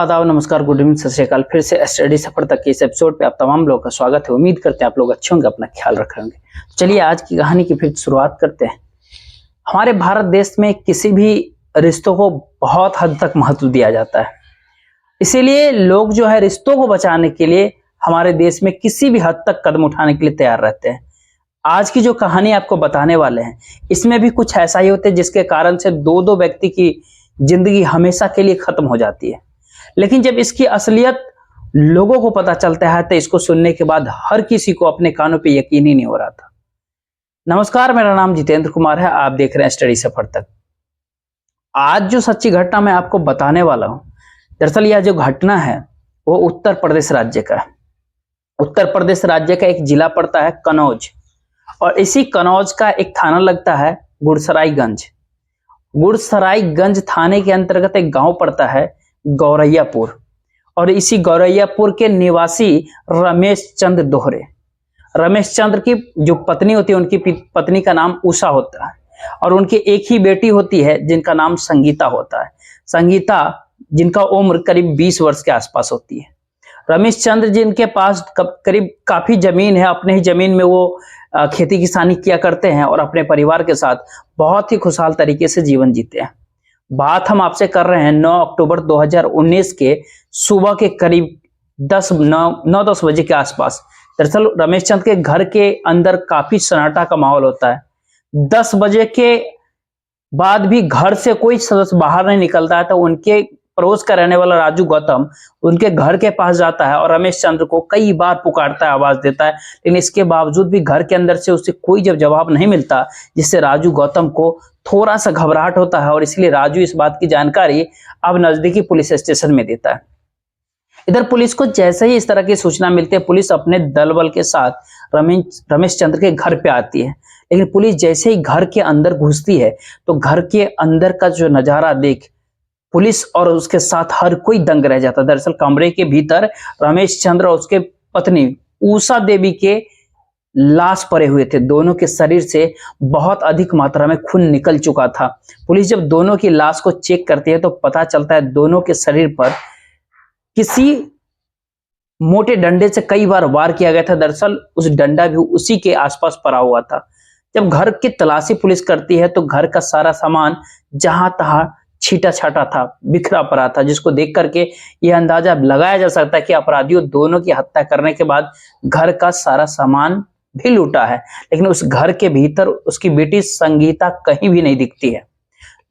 आदाब, नमस्कार, good evening, सत श्री अकाल। फिर से स्टडी सफर तक के इस एपिसोड पे आप तमाम लोगों का स्वागत है। उम्मीद करते हैं आप लोग अच्छे होंगे, अपना ख्याल रख रहे होंगे। चलिए आज की कहानी की फिर शुरुआत करते हैं। हमारे भारत देश में किसी भी रिश्तों को बहुत हद तक महत्व दिया जाता है, इसीलिए लोग जो है रिश्तों को बचाने के लिए हमारे देश में किसी भी हद तक कदम उठाने के लिए तैयार रहते हैं। आज की जो कहानी आपको बताने वाले हैं, इसमें भी कुछ ऐसा ही होता है जिसके कारण से दो व्यक्ति की जिंदगी हमेशा के लिए खत्म हो जाती है। लेकिन जब इसकी असलियत लोगों को पता चलता है तो इसको सुनने के बाद हर किसी को अपने कानों पे यकीन ही नहीं हो रहा था। नमस्कार, मेरा नाम जितेंद्र कुमार है, आप देख रहे हैं स्टडी सफर तक। आज जो सच्ची घटना मैं आपको बताने वाला हूं, दरअसल यह जो घटना है वो उत्तर प्रदेश राज्य का है। उत्तर प्रदेश राज्य का एक जिला पड़ता है कनौज, और इसी कनौज का एक थाना लगता है गुड़सरायगंज। गुड़सरायगंज थाने के अंतर्गत एक गांव पड़ता है गौरैयापुर, और इसी गौरैयापुर के निवासी रमेश चंद्र दोहरे। रमेश चंद्र की जो पत्नी होती है, उनकी पत्नी का नाम उषा होता है, और उनकी एक ही बेटी होती है जिनका नाम संगीता होता है। संगीता जिनका उम्र करीब 20 वर्ष के आसपास होती है। रमेश चंद्र जिनके पास करीब काफी जमीन है, अपने ही जमीन में वो खेती किसानी किया करते हैं और अपने परिवार के साथ बहुत ही खुशहाल तरीके से जीवन जीते हैं। बात हम आपसे कर रहे हैं 9 अक्टूबर 2019 के सुबह के करीब 9-10 बजे के आसपास। दरअसल रमेश चंद्र के घर के अंदर काफी सन्नाटा का माहौल होता है। 10 बजे के बाद भी घर से कोई सदस्य बाहर नहीं निकलता है, तो उनके पड़ोस का रहने वाला राजू गौतम उनके घर के पास जाता है और रमेश चंद्र को कई बार पुकारता है, आवाज देता है, लेकिन इसके बावजूद भी घर के अंदर से उसे कोई जब जवाब नहीं मिलता, जिससे राजू गौतम को थोड़ा सा घबराहट होता है, और इसलिए राजू इस बात की जानकारी अब नजदीकी पुलिस स्टेशन में देता है। इधर पुलिस को जैसे ही इस तरह की सूचना मिलती है, पुलिस अपने दल बल के साथ रमेश चंद्र के घर पे आती है। लेकिन पुलिस जैसे ही घर के अंदर घुसती है तो घर के अंदर का जो नजारा देख पुलिस और उसके साथ हर कोई दंग रह जाता है। दरअसल कमरे के भीतर रमेश चंद्र और उसके पत्नी उषा देवी के लाश पड़े हुए थे। दोनों के शरीर से बहुत अधिक मात्रा में खून निकल चुका था। पुलिस जब दोनों की लाश को चेक करती है तो पता चलता है दोनों के शरीर पर किसी मोटे डंडे से कई बार वार किया गया था। दरअसल उस डंडा भी उसी के आसपास पड़ा हुआ था। जब घर की तलाशी पुलिस करती है तो घर का सारा सामान जहां तहां छीटा छाटा था, बिखरा पड़ा था, जिसको देख करके यह अंदाजा लगाया जा सकता है कि अपराधियों दोनों की हत्या करने के बाद घर का सारा सामान भी लूटा है। लेकिन उस घर के भीतर उसकी बेटी संगीता कहीं भी नहीं दिखती है।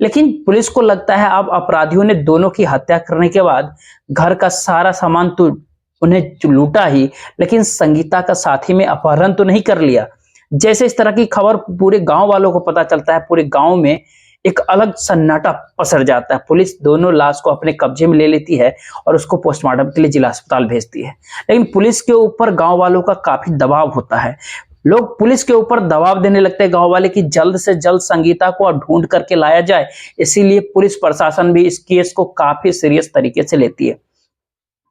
लेकिन पुलिस को लगता है अब अपराधियों ने दोनों की हत्या करने के बाद घर का सारा सामान तो उन्हें लूटा ही, लेकिन संगीता का साथी में अपहरण तो नहीं कर लिया। जैसे इस तरह की खबर पूरे गांव वालों को पता चलता है, पूरे गांव में एक अलग सन्नाटा पसर जाता है। पुलिस दोनों लाश को अपने कब्जे में ले लेती है और उसको पोस्टमार्टम के लिए जिला अस्पताल भेजती है। लेकिन पुलिस के ऊपर गांव वालों का काफी दबाव होता है। लोग पुलिस के ऊपर दबाव देने लगते हैं गांव वाले कि जल्द से जल्द संगीता को ढूंढ करके लाया जाए। इसीलिए पुलिस प्रशासन भी इस केस को काफी सीरियस तरीके से लेती है।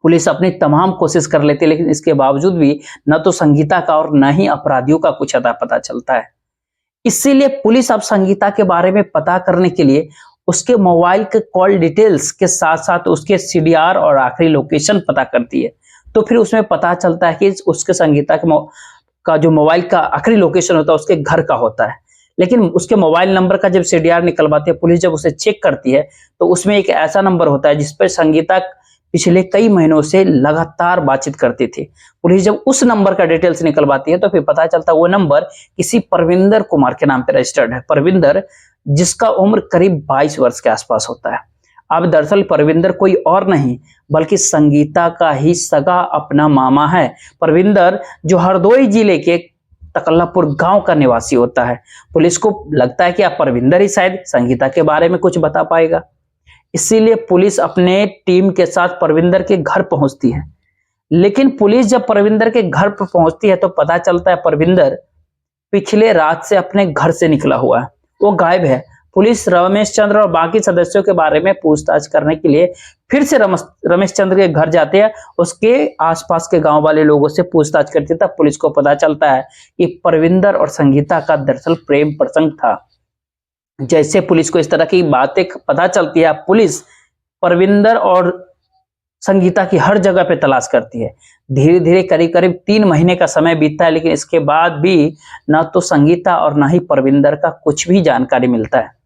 पुलिस अपनी तमाम कोशिश कर लेती है, लेकिन इसके बावजूद भी न तो संगीता का और न ही अपराधियों का कुछ अता पता चलता है। इसीलिए पुलिस अब संगीता के बारे में पता करने के लिए उसके मोबाइल के कॉल डिटेल्स के साथ साथ उसके सीडीआर और आखिरी लोकेशन पता करती है। तो फिर उसमें पता चलता है कि उसके संगीता का जो मोबाइल का आखिरी लोकेशन होता है उसके घर का होता है। लेकिन उसके मोबाइल नंबर का जब सीडीआर निकलवाती है पुलिस, जब उसे चेक करती है तो उसमें एक ऐसा नंबर होता है जिस पर संगीता पिछले कई महीनों से लगातार बातचीत करती थी। पुलिस जब उस नंबर का डिटेल्स निकलवाती है तो फिर पता चलता है वो नंबर किसी परविंदर कुमार के नाम पे रजिस्टर्ड है। परविंदर जिसका उम्र करीब 22 वर्ष के आसपास होता है। अब दरअसल परविंदर कोई और नहीं बल्कि संगीता का ही सगा अपना मामा है। परविंदर जो हरदोई जिले के तकल्लापुर गांव का निवासी होता है। पुलिस को लगता है कि अब परविंदर ही शायद संगीता के बारे में कुछ बता पाएगा। इसीलिए पुलिस अपने टीम के साथ परविंदर के घर पहुंचती है। लेकिन पुलिस जब परविंदर के घर पर पहुंचती है तो पता चलता है परविंदर पिछले रात से अपने घर से निकला हुआ है, वो गायब है। पुलिस रमेश चंद्र और बाकी सदस्यों के बारे में पूछताछ करने के लिए फिर से रमेश चंद्र के घर जाते हैं। उसके आसपास के गांव वाले लोगों से पूछताछ करते तब पुलिस को पता चलता है कि परविंदर और संगीता का दरअसल प्रेम प्रसंग था। जैसे पुलिस को इस तरह की बातें पता चलती है, पुलिस परविंदर और संगीता की हर जगह पे तलाश करती है। धीरे धीरे करीब करीब 3 महीने का समय बीतता है, लेकिन इसके बाद भी ना तो संगीता और ना ही परविंदर का कुछ भी जानकारी मिलता है।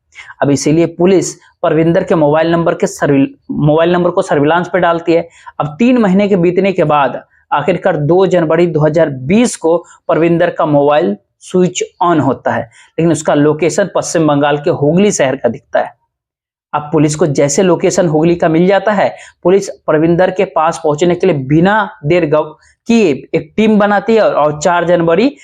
अब इसीलिए पुलिस परविंदर के मोबाइल नंबर को सर्विलांस पे डालती है। अब 3 महीने के बीतने के बाद आखिरकार 2 जनवरी 2020 को परविंदर का मोबाइल स्विच ऑन होता है, लेकिन उसका लोकेशन पश्चिम बंगाल के हुगली शहर का दिखता है। अब पुलिस को जैसे लोकेशन हुगली का मिल जाता है, पुलिस परविंदर के पास पहुंचने के लिए बिना देर किए एक टीम बनाती है और 4 जनवरी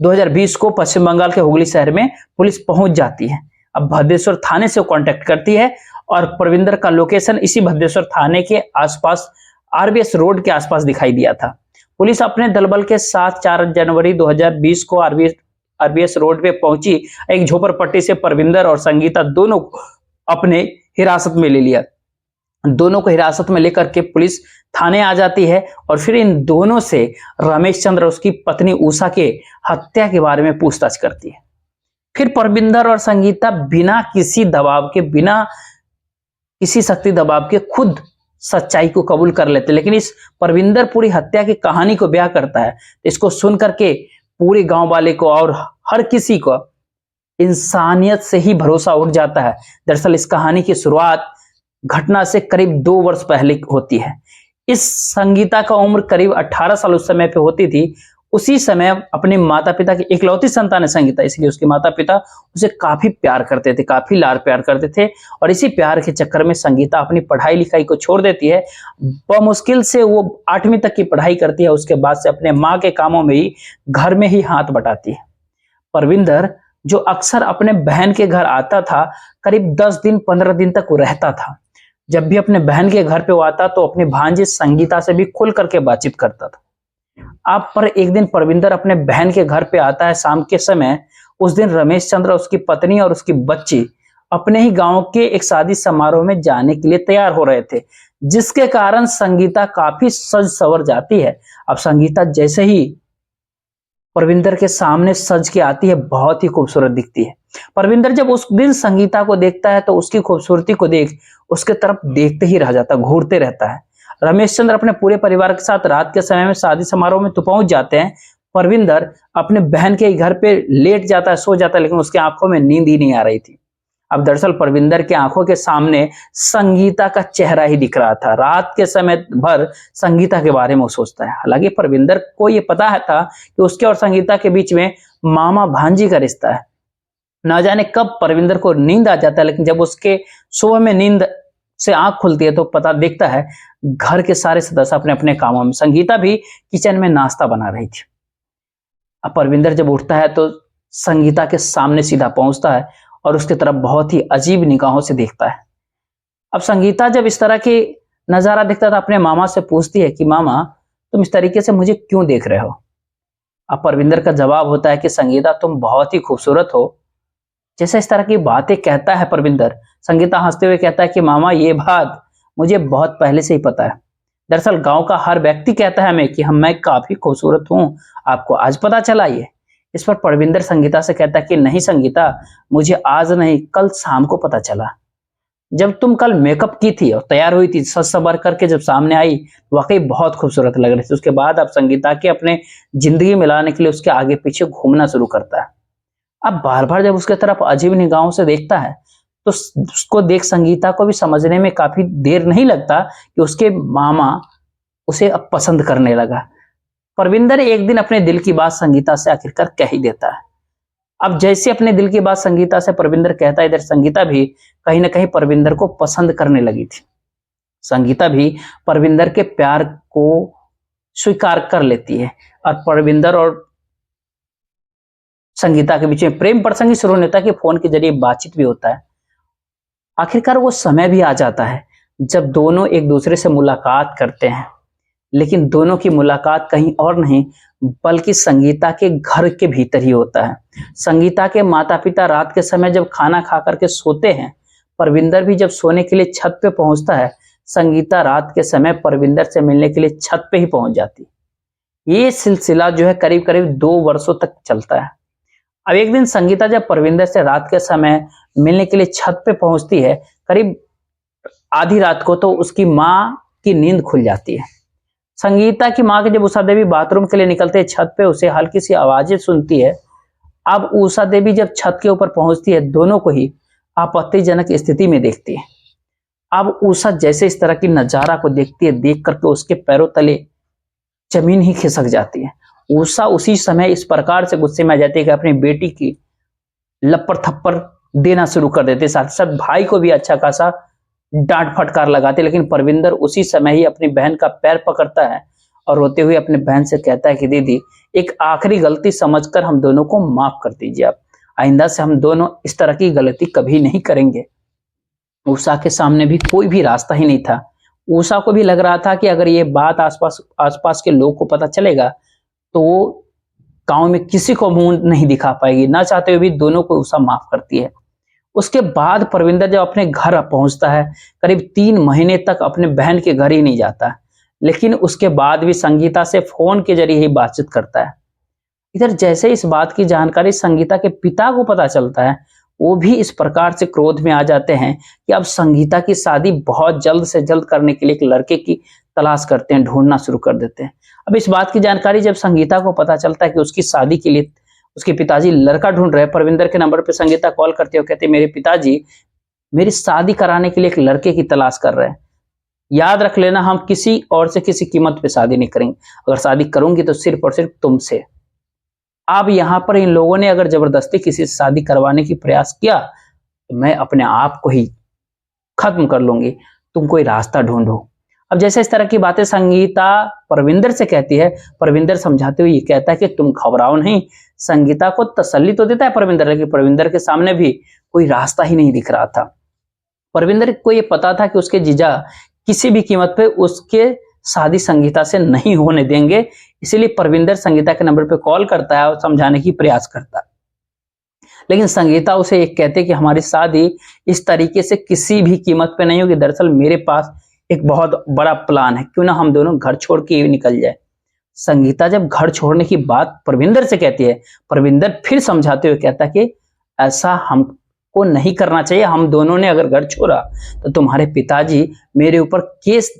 2020 को पश्चिम बंगाल के हुगली शहर में पुलिस पहुंच जाती है। अब भद्रेश्वर थाने से कांटेक्ट करती है और परविंदर का लोकेशन इसी भद्रेश्वर थाने के आसपास आरबीएस रोड के आसपास दिखाई दिया था। पुलिस अपने दलबल के साथ 4 जनवरी 2020 को आरबीएस रोड पे पहुंची। एक झोपड़पट्टी से परविंदर और संगीता दोनों अपने हिरासत में ले लिया। दोनों को हिरासत में लेकर के पुलिस थाने आ जाती है और फिर इन दोनों से रमेश चंद्र और उसकी पत्नी उषा के हत्या के बारे में पूछताछ करती है। फिर परविंदर और संगीता बिना किसी दबाव के, बिना किसी शक्ति दबाव के खुद सच्चाई को कबूल कर लेते। लेकिन इस परविंदर पूरी हत्या की कहानी को बयां करता है, इसको सुन करके पूरे गांव वाले को और हर किसी को इंसानियत से ही भरोसा उठ जाता है। दरअसल इस कहानी की शुरुआत घटना से करीब 2 वर्ष पहले होती है। इस संगीता का उम्र करीब 18 साल उस समय पे होती थी। उसी समय अपने माता पिता की इकलौती संतान है संगीता, इसलिए उसके माता पिता उसे काफी प्यार करते थे, काफी लाड़ प्यार करते थे। और इसी प्यार के चक्कर में संगीता अपनी पढ़ाई लिखाई को छोड़ देती है। बमुश्किल से वो 8वीं तक की पढ़ाई करती है। उसके बाद से अपने माँ के कामों में ही, घर में ही हाथ बटाती है। परविंदर जो अक्सर अपने बहन के घर आता था, करीब 10 दिन 15 दिन तक वो रहता था। जब भी अपने बहन के घर पे वो आता तो अपनी भांजी संगीता से भी खुल करके बातचीत करता था। आप पर एक दिन परविंदर अपने बहन के घर पे आता है शाम के समय। उस दिन रमेश चंद्र, उसकी पत्नी और उसकी बच्ची अपने ही गांव के एक शादी समारोह में जाने के लिए तैयार हो रहे थे, जिसके कारण संगीता काफी सज सवर जाती है। अब संगीता जैसे ही परविंदर के सामने सज के आती है, बहुत ही खूबसूरत दिखती है। परविंदर जब उस दिन संगीता को देखता है तो उसकी खूबसूरती को देख उसके तरफ देखते ही रह जाता, घूरते रहता है। रमेश चंद्र अपने पूरे परिवार के साथ रात के समय में शादी समारोह में तो पहुंच जाते हैं। परविंदर अपने बहन के घर पे लेट जाता है, सो जाता है, लेकिन उसके आंखों में नींद ही नहीं आ रही थी। अब दरअसल परविंदर के आंखों के सामने संगीता का चेहरा ही दिख रहा था। रात के समय भर संगीता के बारे में वो सोचता है। हालांकि परविंदर को ये पता था कि उसके और संगीता के बीच में मामा भांजी का रिश्ता है। ना जाने कब परविंदर को नींद आ जाता है, लेकिन जब उसके सुबह में नींद से आंख खुलती है तो पता देखता है घर के सारे सदस्य अपने अपने कामों में, संगीता भी किचन में नाश्ता बना रही थी। अब परविंदर जब उठता है तो संगीता के सामने सीधा पहुंचता है और उसकी तरफ बहुत ही अजीब निगाहों से देखता है। अब संगीता जब इस तरह की नजारा देखता था, अपने मामा से पूछती है कि मामा, तुम इस तरीके से मुझे क्यों देख रहे हो? अब परविंदर का जवाब होता है कि संगीता, तुम बहुत ही खूबसूरत हो। जैसे इस तरह की बातें कहता है परविंदर, संगीता हंसते हुए कहता है कि मामा, ये बात मुझे बहुत पहले से ही पता है। दरअसल गांव का हर व्यक्ति कहता है हमें कि मैं काफी खूबसूरत हूँ, आपको आज पता चला ये? इस पर परविंदर संगीता से कहता है कि नहीं संगीता, मुझे आज नहीं कल शाम को पता चला। जब तुम कल मेकअप की थी और तैयार हुई थी, सज सवर करके जब सामने आई, वाकई बहुत खूबसूरत लग रही थी। उसके बाद अब संगीता के अपने जिंदगी में लाने के लिए उसके आगे पीछे घूमना शुरू करता है। अब बार बार जब उसके तरफ अजीब निगाहों से देखता है तो उसको देख संगीता को भी समझने में काफी देर नहीं लगता कि उसके मामा उसे अब पसंद करने लगा। परविंदर एक दिन अपने दिल की बात संगीता से आखिरकार कह ही देता है। अब जैसे अपने दिल की बात संगीता से परविंदर कहता है, इधर संगीता भी कहीं ना कहीं परविंदर को पसंद करने लगी थी। संगीता भी परविंदर के प्यार को स्वीकार कर लेती है और परविंदर और संगीता के बीच में प्रेम प्रसंग ही शुरू होता है कि फोन के जरिए बातचीत भी होता है। आखिरकार वो समय भी आ जाता है जब दोनों एक दूसरे से मुलाकात करते हैं, लेकिन दोनों की मुलाकात कहीं और नहीं बल्कि संगीता के घर के भीतर ही होता है। संगीता के माता पिता रात के समय जब खाना खा करके सोते हैं, परविंदर भी जब सोने के लिए छत पे पहुंचता है, संगीता रात के समय परविंदर से मिलने के लिए छत पे ही पहुंच जाती। ये सिलसिला जो है करीब करीब 2 वर्षों तक चलता है। अब एक दिन संगीता जब परविंदर से रात के समय मिलने के लिए छत पे पहुंचती है, करीब आधी रात को, तो उसकी माँ की नींद खुल जाती है। संगीता की मां के जब उषा देवी बाथरूम के लिए निकलते हैं छत पे, उसे हल्की सी आवाजें सुनती है। अब उषा देवी जब छत के ऊपर पहुंचती है, दोनों को ही आपत्तिजनक स्थिति में देखती है। अब उषा जैसे इस तरह की नजारा को देखती है, देख करके उसके पैरों तले जमीन ही खिसक जाती है। उषा उसी समय इस प्रकार से गुस्से में आ जाती है कि अपनी बेटी की लप्पर थप्पड़ देना शुरू कर देते, साथ साथ भाई को भी अच्छा खासा डांट फटकार लगाते। लेकिन परविंदर उसी समय ही अपनी बहन का पैर पकड़ता है और रोते हुए अपनी बहन से कहता है कि दीदी, एक आखिरी गलती समझकर हम दोनों को माफ कर दीजिए, आप आइंदा से हम दोनों इस तरह की गलती कभी नहीं करेंगे। उषा के सामने भी कोई भी रास्ता ही नहीं था। उषा को भी लग रहा था कि अगर ये बात आसपास के लोग को पता चलेगा तो वो गांव में किसी को मुंह नहीं दिखा पाएगी। ना चाहते हुए भी दोनों को उषा माफ करती है। उसके बाद परविंदर जब अपने घर पहुंचता है, करीब 3 महीने तक अपने बहन के घर ही नहीं जाता, लेकिन उसके बाद भी संगीता से फोन के जरिए ही बातचीत करता है। इधर जैसे इस बात की जानकारी संगीता के पिता को पता चलता है, वो भी इस प्रकार से क्रोध में आ जाते हैं कि अब संगीता की शादी बहुत जल्द से जल्द करने के लिए एक लड़के की तलाश करते हैं, ढूंढना शुरू कर देते हैं। अब इस बात की जानकारी जब संगीता को पता चलता है कि उसकी शादी के लिए उसके पिताजी लड़का ढूंढ रहे हैं, परविंदर के नंबर पर संगीता कॉल करते हो, कहते मेरे पिताजी मेरी शादी कराने के लिए एक लड़के की तलाश कर रहे हैं। याद रख लेना, हम किसी और से किसी कीमत पे शादी नहीं करेंगे, अगर शादी करूंगी तो सिर्फ और सिर्फ तुमसे। अब यहां पर इन लोगों ने अगर जबरदस्ती किसी से शादी करवाने की प्रयास किया तो मैं अपने आप को ही खत्म कर लूंगी, तुम कोई रास्ता ढूंढो। अब जैसे इस तरह की बातें संगीता परविंदर से कहती है, परविंदर समझाते हुए ये कहता है कि तुम घबराओ नहीं। संगीता को तसल्ली तो देता है परविंदर, लेकिन परविंदर के सामने भी कोई रास्ता ही नहीं दिख रहा था। परविंदर को ये पता था कि उसके जीजा किसी भी कीमत पे उसके शादी संगीता से नहीं होने देंगे, इसीलिए परविंदर संगीता के नंबर पे कॉल करता है और समझाने की प्रयास करता है। लेकिन संगीता उसे एक कहते कि हमारी शादी इस तरीके से किसी भी कीमत पे नहीं होगी, दरअसल मेरे पास एक बहुत बड़ा प्लान है, क्यों ना हम दोनों घर छोड़ के निकल जाए। संगीता जब घर छोड़ने की बात परविंदर से कहती है, परविंदर फिर समझाते हुए कहता कि ऐसा हमको नहीं करना चाहिए, हम दोनों ने अगर घर छोड़ा तो तुम्हारे पिताजी मेरे ऊपर केस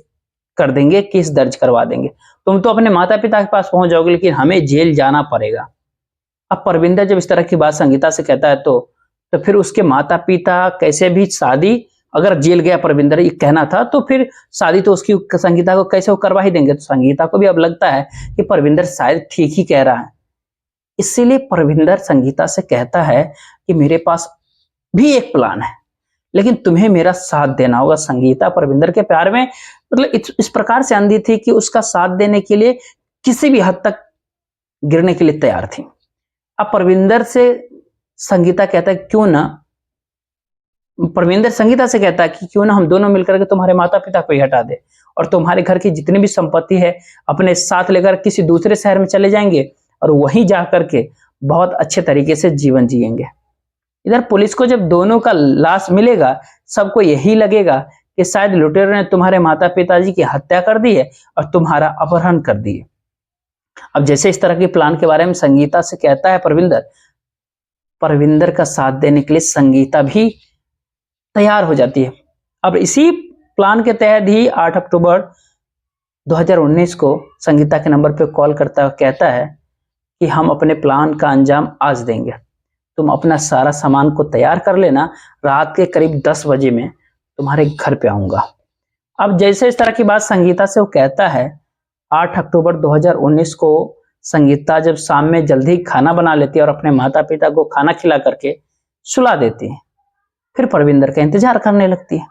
कर देंगे, केस दर्ज करवा देंगे, तुम तो अपने माता पिता के पास पहुंच जाओगे लेकिन हमें जेल जाना पड़ेगा। अब परविंदर जब इस तरह की बात संगीता से कहता है तो फिर उसके माता पिता कैसे भी शादी, अगर जेल गया परविंदर ये कहना था, तो फिर शादी तो उसकी संगीता को कैसे वो करवा ही देंगे। तो संगीता को भी अब लगता है कि परविंदर शायद ठीक ही कह रहा है, इसीलिए परविंदर संगीता से कहता है कि मेरे पास भी एक प्लान है, लेकिन तुम्हें मेरा साथ देना होगा। संगीता परविंदर के प्यार में मतलब इस प्रकार से अंधी थी कि उसका साथ देने के लिए किसी भी हद तक गिरने के लिए तैयार थी। अब परविंदर से संगीता कहता है क्यों ना, परविंदर संगीता से कहता है कि क्यों ना हम दोनों मिलकर के तुम्हारे माता पिता को ही हटा दे और तुम्हारे घर की जितनी भी संपत्ति है अपने साथ लेकर किसी दूसरे शहर में चले जाएंगे और वहीं जाकर के बहुत अच्छे तरीके से जीवन जिएंगे। इधर पुलिस को जब दोनों का लाश मिलेगा, सबको यही लगेगा कि शायद लुटेरों ने तुम्हारे माता पिताजी की हत्या कर दी है और तुम्हारा अपहरण कर दी है। अब जैसे इस तरह के प्लान के बारे में संगीता से कहता है परविंदर का साथ देने के लिए संगीता भी तैयार हो जाती है। अब इसी प्लान के तहत ही 8 अक्टूबर 2019 को संगीता के नंबर पर कॉल करता है, कहता है कि हम अपने प्लान का अंजाम आज देंगे, तुम अपना सारा सामान को तैयार कर लेना, रात के करीब 10 बजे में तुम्हारे घर पे आऊंगा। अब जैसे इस तरह की बात संगीता से वो कहता है, 8 अक्टूबर 2019 को संगीता जब शाम में जल्दी खाना बना लेती है और अपने माता पिता को खाना खिला करके सुला देती है, फिर परविंदर का इंतजार करने लगती है।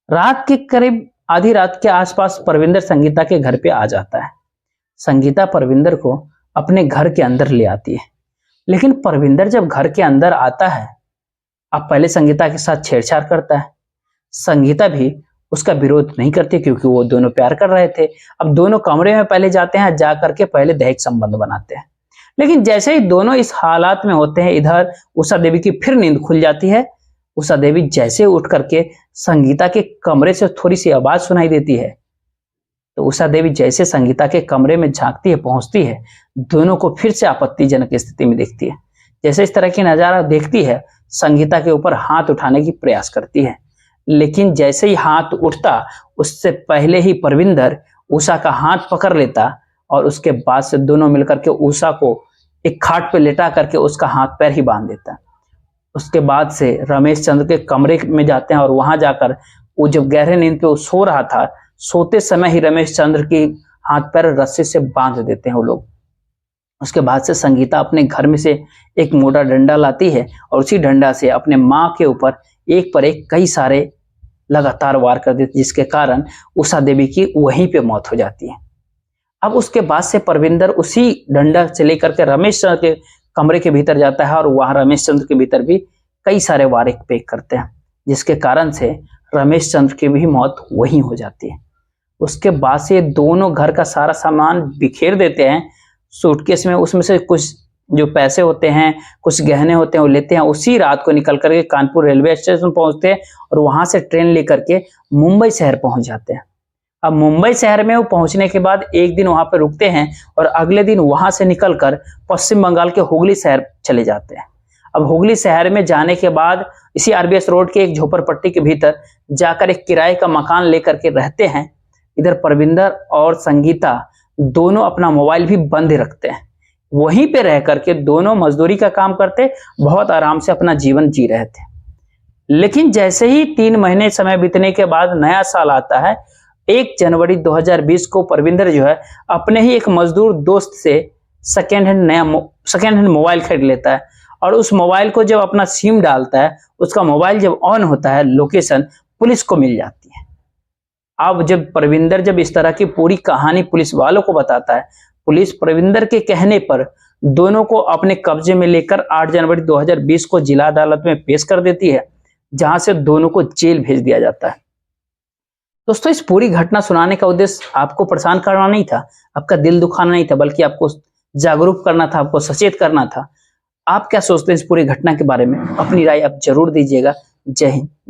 रात के करीब आधी रात के आसपास परविंदर संगीता के घर पे आ जाता है। संगीता परविंदर को अपने घर के अंदर ले आती है, लेकिन परविंदर जब घर के अंदर आता है, अब पहले संगीता के साथ छेड़छाड़ करता है। संगीता भी उसका विरोध नहीं करती क्योंकि वो दोनों प्यार कर रहे थे। अब दोनों कमरे में पहले जाते हैं, जा करके पहले दैहिक संबंध बनाते हैं। लेकिन जैसे ही दोनों इस हालात में होते हैं, इधर उषा देवी की फिर नींद खुल जाती है। उषा देवी जैसे उठ करके संगीता के कमरे से थोड़ी सी आवाज सुनाई देती है, तो उषा देवी जैसे संगीता के कमरे में झांकती है, पहुंचती है, दोनों को फिर से आपत्तिजनक स्थिति में देखती है। जैसे इस तरह की नजारा देखती है, संगीता के ऊपर हाथ उठाने की प्रयास करती है, लेकिन जैसे ही हाथ उठता उससे पहले ही परविंदर उषा का हाथ पकड़ लेता और उसके बाद से दोनों मिलकर के उषा को एक खाट पे लेटा करके उसका हाथ पैर ही बांध देता। उसके बाद से रमेश चंद्र के कमरे में जाते हैं और वहां जाकर वो जब गहरे नींद पे वो सो रहा था, सोते समय ही रमेश चंद्र की हाथ पैर रस्सी से बांध देते हैं वो लोग। उसके बाद से संगीता अपने घर में से एक मोटा डंडा लाती है और उसी डंडा से अपने माँ के ऊपर एक पर एक कई सारे लगातार वार कर देती, जिसके कारण उषा देवी की वहीं पे मौत हो जाती है। अब उसके बाद से परविंदर उसी डंडा से लेकर के रमेश चंद्र के कमरे के भीतर जाता है और वहां रमेश चंद्र के भीतर भी कई सारे वार एक पे करते हैं, जिसके कारण से रमेश चंद्र की भी मौत वहीं हो जाती है। उसके बाद से दोनों घर का सारा सामान बिखेर देते हैं सूटकेस में, उसमें से कुछ जो पैसे होते हैं, कुछ गहने होते हैं वो लेते हैं। उसी रात को निकल करके कानपुर रेलवे स्टेशन पहुंचते हैं और वहां से ट्रेन लेकर के मुंबई शहर पहुंच जाते हैं। अब मुंबई शहर में वो पहुंचने के बाद एक दिन वहां पर रुकते हैं और अगले दिन वहां से निकलकर पश्चिम बंगाल के हुगली शहर चले जाते हैं। अब हुगली शहर में जाने के बाद इसी आरबीएस रोड के एक झोपड़पट्टी के भीतर जाकर एक किराए का मकान लेकर के रहते हैं। इधर परविंदर और संगीता दोनों अपना मोबाइल भी बंद रखते हैं। वहीं पे रह करके दोनों मजदूरी का काम करते, बहुत आराम से अपना जीवन जी रहे थे। लेकिन जैसे ही 3 महीने समय बीतने के बाद नया साल आता है, 1 जनवरी 2020 को परविंदर जो है अपने ही एक मजदूर दोस्त से सेकेंड हैंड मोबाइल खरीद लेता है और उस मोबाइल को जब अपना सिम डालता है, उसका मोबाइल जब ऑन होता है, लोकेशन पुलिस को मिल जाती है। अब जब परविंदर जब इस तरह की पूरी कहानी पुलिस वालों को बताता है, पुलिस परविंदर के कहने पर दोनों को अपने कब्जे में लेकर 8 जनवरी 2020 को जिला अदालत में पेश कर देती है, जहां से दोनों को जेल भेज दिया जाता है। दोस्तों, इस पूरी घटना सुनाने का उद्देश्य आपको परेशान करना नहीं था, आपका दिल दुखाना नहीं था, बल्कि आपको जागरूक करना था, आपको सचेत करना था। आप क्या सोचते हैं इस पूरी घटना के बारे में? अपनी राय आप जरूर दीजिएगा। जय हिंद।